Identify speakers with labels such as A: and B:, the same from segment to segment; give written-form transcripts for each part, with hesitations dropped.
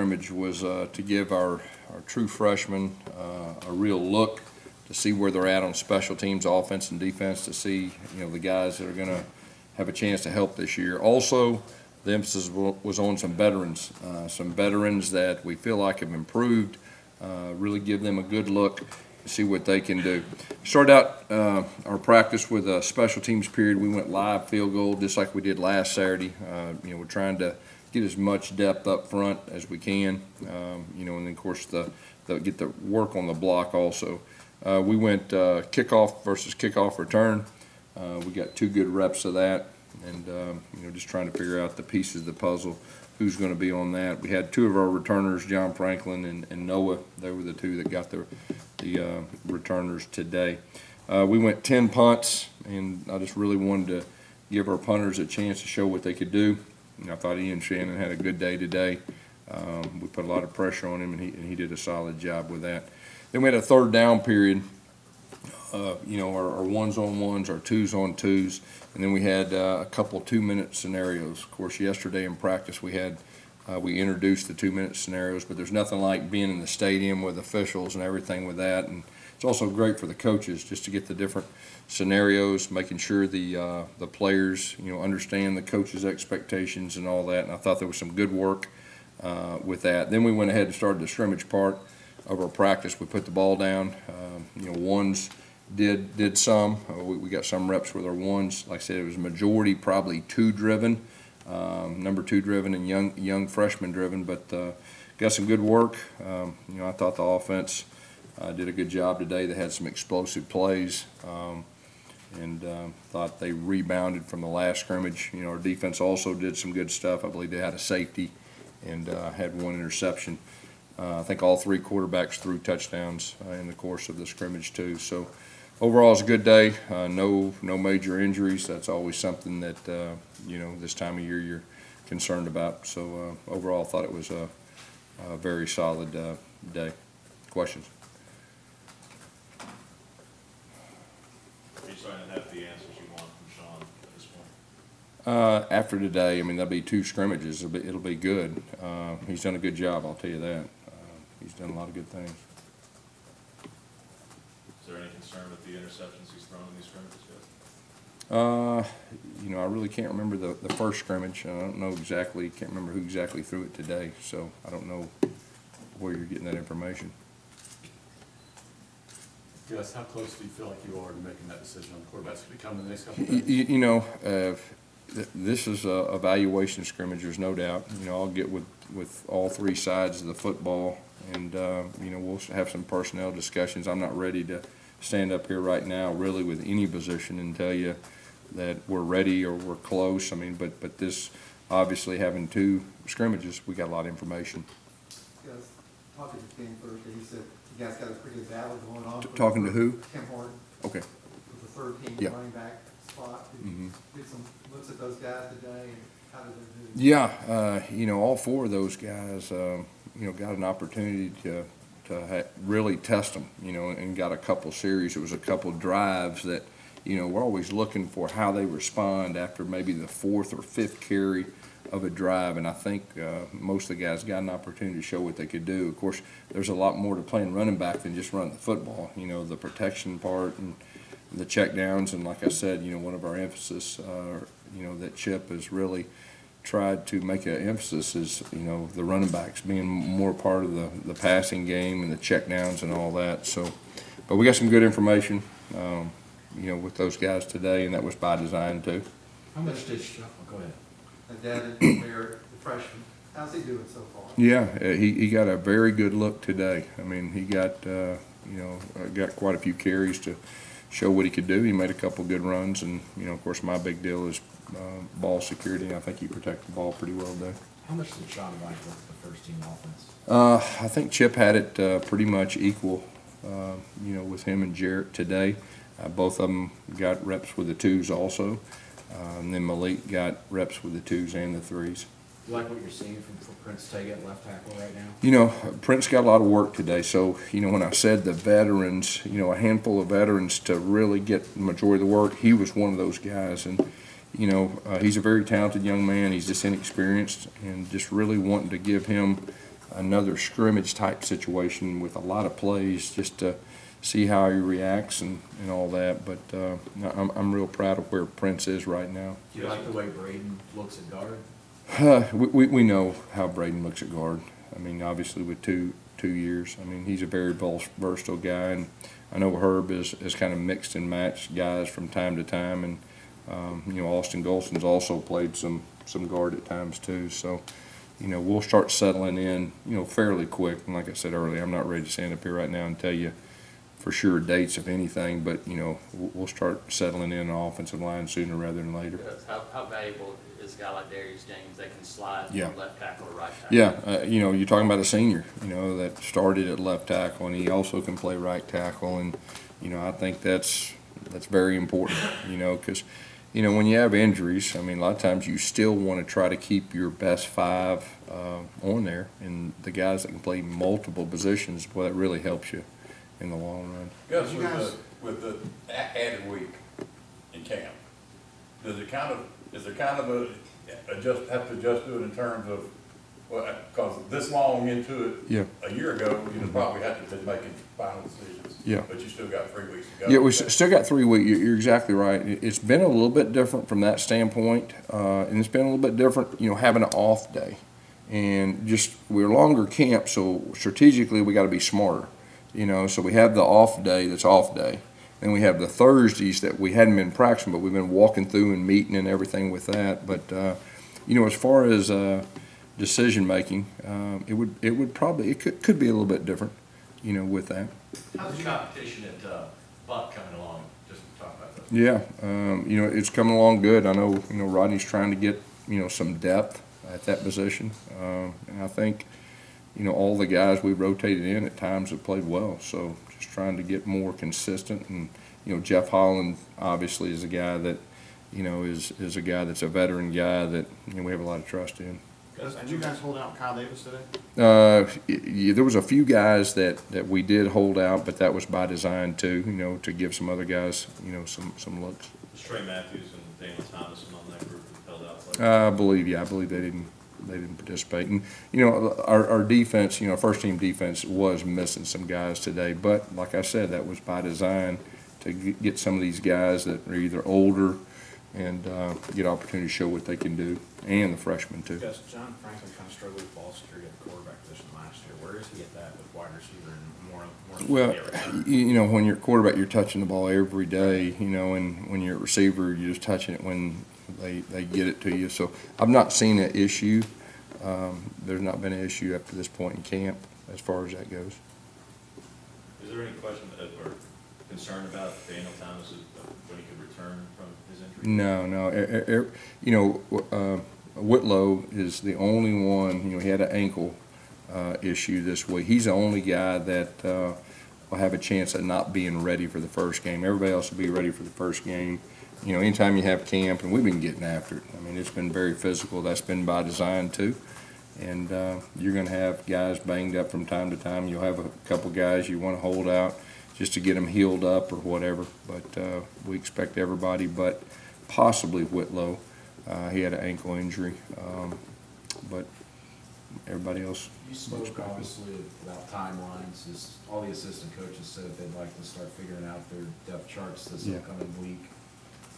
A: scrimmage was to give our true freshmen a real look to see where they're at on special teams, offense and defense, to see the guys that are going to have a chance to help this year. Also, the emphasis was on some veterans that we feel like have improved. Really give them a good look to see what they can do. Started out our practice with a special teams period. We went live field goal just like we did last Saturday. We're trying to get as much depth up front as we can, and then of course get the work on the block also. We went kickoff versus kickoff return. We got 2 good reps of that, and just trying to figure out the pieces of the puzzle, who's going to be on that. We had 2 of our returners, John Franklin and Noah. They were the 2 that got the returners today. We went 10 punts, and I just really wanted to give our punters a chance to show what they could do. I thought Ian Shannon had a good day today. We put a lot of pressure on him, and he did a solid job with that. Then we had a 3rd down period. Our 1s-on-1s, our 2s-on-2s, and then we had a couple 2-minute scenarios. Of course, yesterday in practice we introduced the 2-minute scenarios, but there's nothing like being in the stadium with officials and everything with that. And it's also great for the coaches just to get the different scenarios, making sure the players understand the coaches' expectations and all that. And I thought there was some good work with that. Then we went ahead and started the scrimmage part of our practice. We put the ball down. Ones did some. We got some reps with our ones. Like I said, it was majority probably 2 driven, number 2 driven and young freshman driven, but got some good work. I thought the offense did a good job today. They had some explosive plays, and thought they rebounded from the last scrimmage. Our defense also did some good stuff. I believe they had a safety and had 1 interception. I think all 3 quarterbacks threw touchdowns in the course of the scrimmage too. So overall, it's a good day. No major injuries. That's always something that this time of year you're concerned about. So overall, I thought it was a very solid day. Questions?
B: Are you starting to have the answers you want from Sean at this point?
A: After today, there'll be 2 scrimmages. It'll be good. He's done a good job, I'll tell you that. He's done a lot of good things.
B: Is there any concern with the interceptions he's thrown in these scrimmages yet?
A: I really can't remember the first scrimmage. I don't know exactly, can't remember who exactly threw it today, so I don't know where you're getting that information.
C: Gus, how close do you feel like you are to making that decision on the quarterbacks to become in the next couple of days?
A: This is a evaluation scrimmage, there's no doubt. I'll get with all 3 sides of the football, and we'll have some personnel discussions. I'm not ready to stand up here right now really with any position and tell you that we're ready or we're close. But this, obviously having 2 scrimmages, we got a lot of information.
D: Yes, talking to Ken Thursday, he said you guys got a pretty good battle going on.
A: Talking to who?
D: Tim Horton.
A: Okay.
D: With the 3rd team running back spot. Did some looks at those guys today, and how did they do?
A: Yeah, all 4 of those guys, got an opportunity to really test them, and got a couple series. It was a couple drives that, we're always looking for how they respond after maybe the 4th or 5th carry of a drive, and I think most of the guys got an opportunity to show what they could do. Of course, there's a lot more to playing running back than just running the football, the protection part and the check downs, and like I said, one of our emphasis, that Chip has really tried to make an emphasis is, the running backs being more part of the passing game and the check downs and all that. So, but we got some good information, with those guys today, and that was by design too.
C: How much did go ahead?
D: And Devin Barrett, the freshman, how's he doing so far?
A: Yeah, he got a very good look today. He got got quite a few carries to show what he could do. He made a couple good runs, and of course my big deal is ball security. I think he protected the ball pretty well today.
C: How much did Sean like the 1st team offense?
A: I think Chip had it pretty much equal, with him and Jarrett today. Both of them got reps with the 2s also, and then Malik got reps with the 2s and the 3s.
C: You like what you're seeing from Prince Tega at left tackle right now?
A: Prince got a lot of work today. So, when I said the veterans, a handful of veterans to really get the majority of the work, he was one of those guys. And, he's a very talented young man. He's just inexperienced, and just really wanting to give him another scrimmage type situation with a lot of plays just to see how he reacts and all that. But I'm real proud of where Prince is right now.
E: Do you like the way Braden looks at guard?
A: We know how Braden looks at guard. I mean, obviously with two years. I mean, he's a very versatile guy, and I know Herb is kind of mixed and matched guys from time to time, and you know, Austin Golson's also played some guard at times too. So, you know, we'll start settling in, you know, fairly quick. And like I said earlier, I'm not ready to stand up here right now and tell you for sure dates of anything, but you know, we'll start settling in an offensive line sooner rather than later.
F: How valuable is a guy like Darius James that can slide from left tackle to right tackle?
A: Yeah, you know, you're talking about a senior, you know, that started at left tackle, and he also can play right tackle, and you know, I think that's very important, you know, because you know, when you have injuries, I mean, a lot of times you still want to try to keep your best 5 on there, and the guys that can play multiple positions, well, that really helps you in the long run.
G: Gus, with the added week in camp, is there kind of have to adjust to it in terms of, well, because this long into it, a year ago, you probably had to be making final decisions. Yeah. But you still got 3 weeks to go.
A: Yeah, we still got 3 weeks. You're exactly right. It's been a little bit different from that standpoint, and it's been a little bit different, you know, having an off day, and just we're longer camp, so strategically we got to be smarter. You know, so we have the off day that's off day. Then we have the Thursdays that we hadn't been practicing, but we've been walking through and meeting and everything with that. But, you know, as far as decision making, it could be a little bit different, you know, with that.
E: How's the competition at Buck coming along? Just talk about that.
A: Yeah, you know, it's coming along good. I know, you know, Rodney's trying to get, you know, some depth at that position. And I think, you know, all the guys we've rotated in at times have played well. So just trying to get more consistent. And, you know, Jeff Holland obviously is a guy that, you know, is a guy that's a veteran guy that, you know, we have a lot of trust in.
B: Did you guys hold out Kyle Davis today?
A: Yeah, there was a few guys that we did hold out, but that was by design too, you know, to give some other guys, you know, some looks.
B: Was Trey Matthews and Daniel Thomason on that group that held out?
A: I believe they didn't participate. And, you know, our defense, you know, first team defense was missing some guys today. But like I said, that was by design to get some of these guys that are either older and get opportunity to show what they can do, and the freshmen too.
H: Gus, John Franklin kind of struggled with ball security at the quarterback position last year. Where is he at that with wide receiver and more?
A: Well, you know, when you're quarterback, you're touching the ball every day, you know, and when you're a receiver, you're just touching it when they get it to you. So I've not seen an issue. There's not been an issue up to this point in camp as far as that goes.
B: Is there any question or concern about Daniel Thomas when he could return from his injury?
A: No. You know, Whitlow is the only one, you know, he had an ankle issue this week. He's the only guy that will have a chance at not being ready for the first game. Everybody else will be ready for the first game. You know, anytime you have camp, and we've been getting after it. I mean, it's been very physical. That's been by design too. And you're going to have guys banged up from time to time. You'll have a couple guys you want to hold out just to get them healed up or whatever. But we expect everybody, but possibly Whitlow. He had an ankle injury, but everybody else.
E: You spoke obviously about timelines. All the assistant coaches said they'd like to start figuring out their depth charts this upcoming week.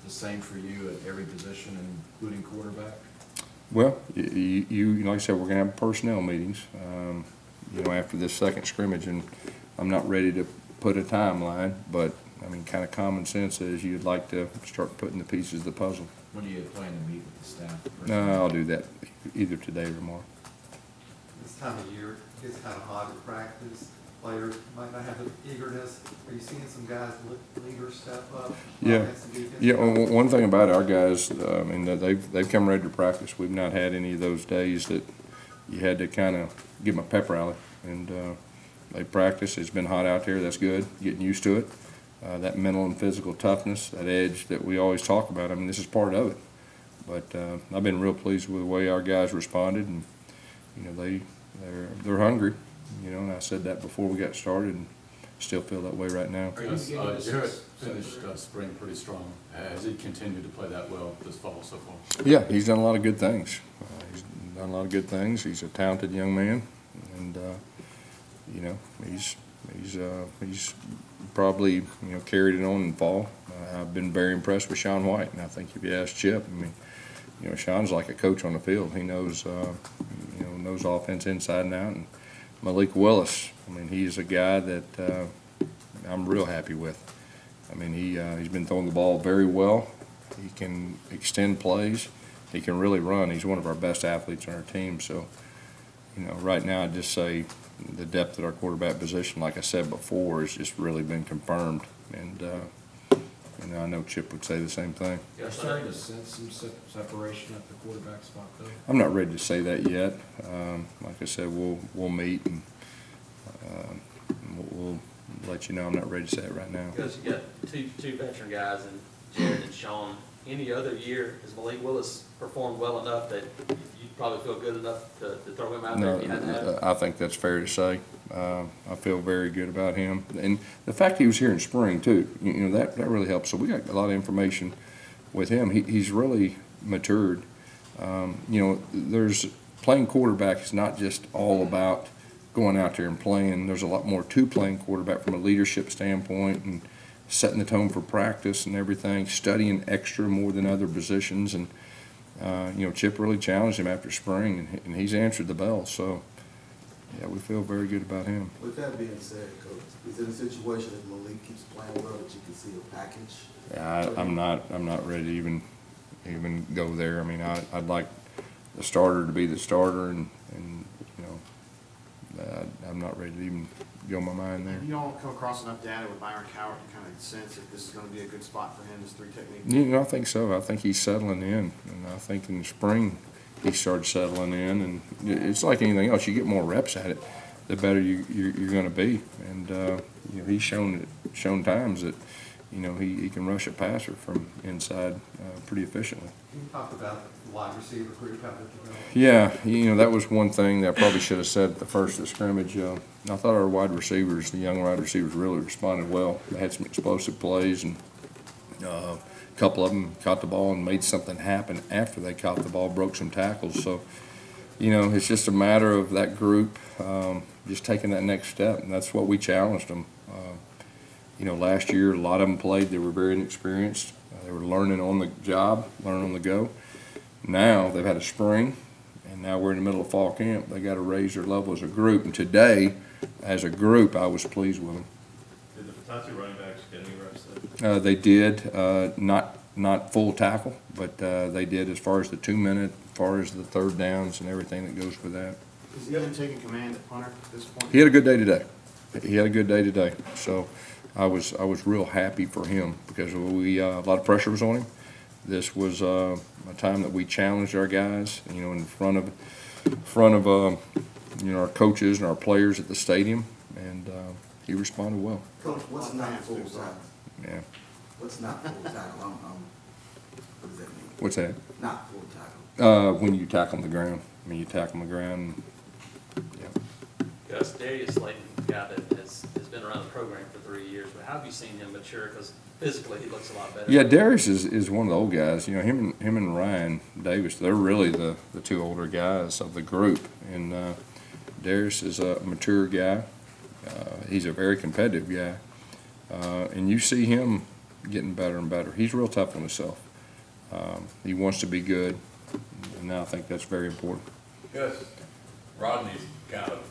E: The same for you at every position, including quarterback?
A: Well, you like I said, we're going to have personnel meetings, you know, after this second scrimmage, and I'm not ready to put a timeline, but I mean, kind of common sense is you'd like to start putting the pieces of the puzzle.
E: When do you plan to meet with the staff?
A: No, I'll do that either today or tomorrow.
D: This time of year, it gets kind of hard to practice. Players might not have the eagerness. Are you seeing some guys leader step up?
A: Yeah. One thing about our guys, I mean, they've come ready to practice. We've not had any of those days that you had to kind of give them a pep rally, and they practice. It's been hot out there. That's good. Getting used to it. That mental and physical toughness, that edge that we always talk about. I mean, this is part of it. But I've been real pleased with the way our guys responded, and you know, they're hungry. You know, and I said that before we got started, and still feel that way right now.
C: Gus, finished spring pretty strong. Has he continued to play that well this fall so far?
A: Yeah, he's done a lot of good things. He's a talented young man, And he's probably carried it on in fall. I've been very impressed with Sean White, and I think if you ask Chip, Sean's like a coach on the field. He knows knows offense inside and out. And Malik Willis, he's a guy that I'm real happy with. He's been throwing the ball very well. He can extend plays. He can really run. He's one of our best athletes on our team. So, right now I'd just say the depth at our quarterback position, like I said before, has just really been confirmed. And I know Chip would say the same thing.
E: You're starting to sense some separation at the quarterback spot, though?
A: I'm not ready to say that yet. Like I said, we'll meet and we'll let you know. I'm not ready to say it right now.
F: Because you got two veteran guys, and Jared and Sean. Any other year, has Malik Willis performed well enough that you'd probably feel good enough to throw him out there if you had to have him?
A: I think that's fair to say. I feel very good about him. And the fact he was here in spring, too, that really helps. So we got a lot of information with him. He's really matured. There's playing quarterback is not just all about going out there and playing. There's a lot more to playing quarterback from a leadership standpoint and setting the tone for practice and everything, studying extra more than other positions. And, Chip really challenged him after spring, and he's answered the bell. So, yeah, we feel very good about him.
I: With that being said, Coach, is it a situation that Malik keeps playing well that you can see a package?
A: Yeah, I'm not ready to even go there. I'd like the starter to be the starter, and I'm not ready to even go my mind there.
H: You all come across enough data with Byron Cowart to kind of sense if this is going to be a good spot for him, this three technique?
A: I think so. I think he's settling in, and I think in the spring he started settling in, and it's like anything else. You get more reps at it, the better you're going to be. And he's shown times that he can rush a passer from inside pretty efficiently.
D: Can you talk about the wide receiver group, how did you go?
A: Yeah, that was one thing that I probably should have said at the first of the scrimmage. I thought our wide receivers, the young wide receivers, really responded well. They had some explosive plays, and a couple of them caught the ball and made something happen after they caught the ball, broke some tackles. So, it's just a matter of that group just taking that next step, and that's what we challenged them. Last year, a lot of them played. They were very inexperienced. They were learning on the job, learning on the go. Now they've had a spring, and now we're in the middle of fall camp. They got to raise their level as a group. And today, as a group, I was pleased with them.
B: Did the top two running backs get any reps then?
A: They did, not full tackle, but they did as far as the 2-minute, as far as the third downs and everything that goes with that.
H: Is he even taking command at punter at this point?
A: He had a good day today. So I was real happy for him because a lot of pressure was on him. This was a time that we challenged our guys, in front of our coaches and our players at the stadium, and he responded well.
I: Coach, what's not full tackle?
A: Yeah.
I: What's not full tackle? What does that mean?
A: What's that?
I: Not full tackle.
A: When you tackle on the ground. You tackle on the ground. Yeah.
F: Gus, Darius Slayton, a guy that has been around the program for 3 years, but how have you seen him mature? Because physically he looks a lot better.
A: Yeah, Darius is one of the old guys. Him and Ryan Davis, they're really the two older guys of the group. And Darius is a mature guy. He's a very competitive guy. And you see him getting better and better. He's real tough on himself. He wants to be good, and now I think that's very important.
G: Yes, Rodney's kind of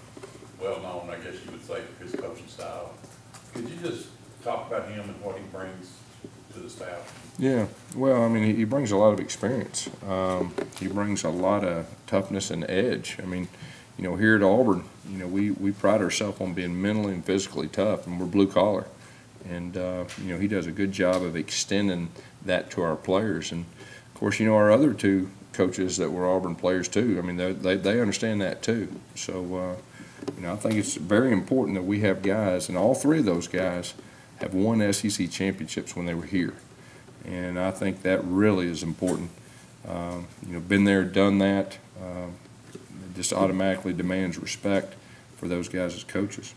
G: well-known, I guess you would say, for his coaching style. Could you just talk about him and what he brings to the staff?
A: Yeah, well, he brings a lot of experience. He brings a lot of toughness and edge. Here at Auburn, we pride ourselves on being mentally and physically tough, and we're blue collar. And, he does a good job of extending that to our players. And, of course, our other two coaches that were Auburn players, too, they understand that, too. So, I think it's very important that we have guys, and all three of those guys have won SEC championships when they were here. And I think that really is important. Been there, done that. It just automatically demands respect for those guys as coaches.